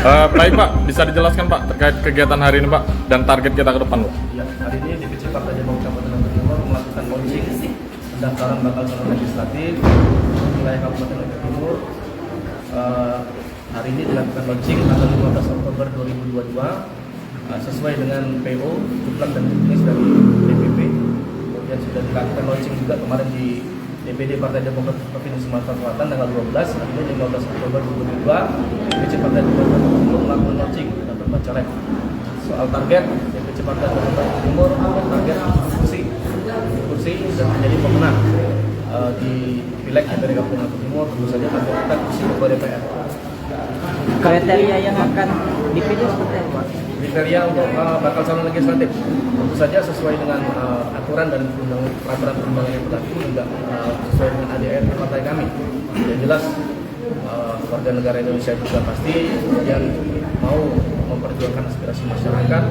Baik Pak, bisa dijelaskan Pak terkait kegiatan hari ini Pak dan target kita ke depan Pak? Ya, hari ini DPC Partai Demokrat Kabupaten Lombok Timur melakukan launching pendaftaran bakal calon legislatif wilayah Kabupaten Lombok Timur. Hari ini dilakukan launching tanggal 15 Oktober 2022 sesuai dengan PO Juklak dan Juknis dari DPP. Kemudian sudah dilakukan launching juga kemarin di DPD Partai Demokrat Provinsi Sumatera Selatan tanggal 12, hari ini 15 Oktober 2022 DPC Partai Demokrat Timur melakukan launching dan berbacaleg. Soal target, DPC Partai Demokrat Timur target kursi dan menjadi pemenang di pileg DPD Kabupaten Timur. Tentu saja target kita kursi ketua DPR. Kriteria yang akan dipilih seperti apa? Kriteria untuk bakal calon legislatif tentu saja sesuai dengan aturan dan peraturan perundangan yang berlaku, juga sesuai dengan ADR partai kami. Yang jelas warga negara Indonesia juga pasti yang mau memperjuangkan aspirasi masyarakat,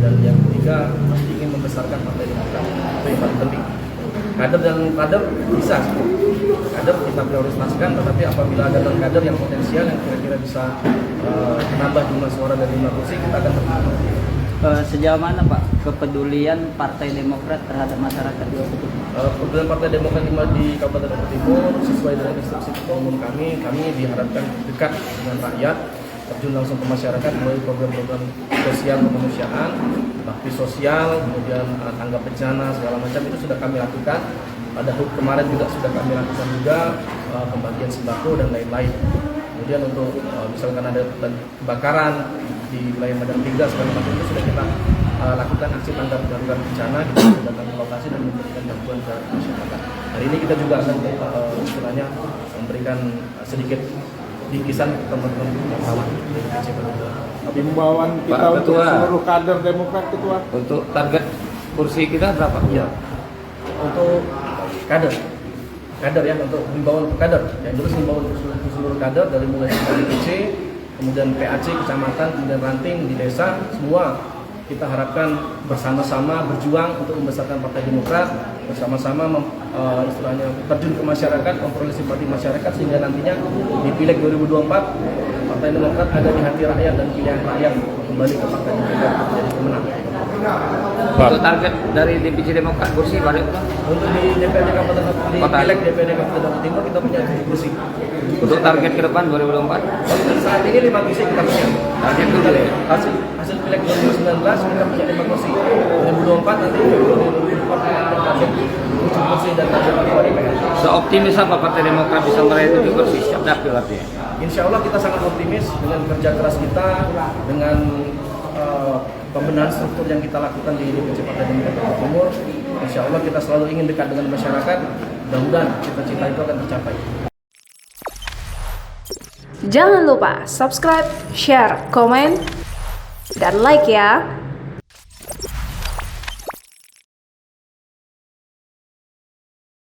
dan yang ketiga pasti ingin membesarkan partai Demokrat. Itu yang paling penting. Kader dan kader bisa, kader kita prioritaskan, tetapi apabila ada kader yang potensial yang kira-kira bisa menambah jumlah suara dari 5 kursi, kita akan terima. Sejauh mana Pak kepedulian Partai Demokrat terhadap masyarakat di Lombok Timur? Kebetulan Partai Demokrat di Kabupaten Lombok Timur sesuai dengan instruksi ketua umum kami diharapkan dekat dengan rakyat, terjun langsung ke masyarakat melalui program-program sosial kemanusiaan, bakti sosial, kemudian tanggap bencana segala macam itu sudah kami lakukan. Pada HUT kemarin juga sudah kami lakukan juga pembagian sembako dan lain-lain. Kemudian untuk misalkan ada kebakaran di wilayah Medan 3 segala macam itu sudah kita lakukan aksi tanggap darurat bencana, kita sudah datang ke lokasi dan memberikan bantuan ke masyarakat. Hari ini kita juga akan istilahnya memberikan sedikit bingkisan ke teman-teman wartawan di DPC Partai. Himbauan kita Pak untuk Ketua, seluruh kader Demokrat Ketua. untuk target kursi kita berapa? Ya, untuk kader ya, untuk himbauan untuk kader. Yang terus himbauan untuk seluruh kader dari mulai DPC, kemudian PAC, kecamatan, kemudian ranting di desa, semua kita harapkan bersama-sama berjuang untuk membesarkan Partai Demokrat, bersama-sama istilahnya terjun ke masyarakat, memperoleh simpati masyarakat, sehingga nantinya di pileg 2024 Partai Demokrat ada di hati rakyat dan pilihan rakyat kembali ke Partai Demokrat menjadi pemenang. Untuk target dari DPC Demokrat kursi balik Untuk di DPRD Kabupaten di Kota. pileg DPRD Kabupaten Timur kita punya 7 kursi. untuk target ke depan 2024 Saat ini 5 kursi kita punya. target itu dulu ya. Hasil pileg 2019 kita punya 5 kursi. 2024 nanti 2024 target 7 kursi dan target ketua DPR. Seoptimis apa Partai Demokrat bisa meraih 7 kursi siap dapil artinya? Insya Allah kita sangat optimis dengan kerja keras kita, dengan pembenahan struktur yang kita lakukan di DPC Partai Demokrat Lombok Timur. Insya Allah kita selalu ingin dekat dengan masyarakat. Mudah-mudahan cita-cita itu akan tercapai. Jangan lupa subscribe, share, komen, dan like ya.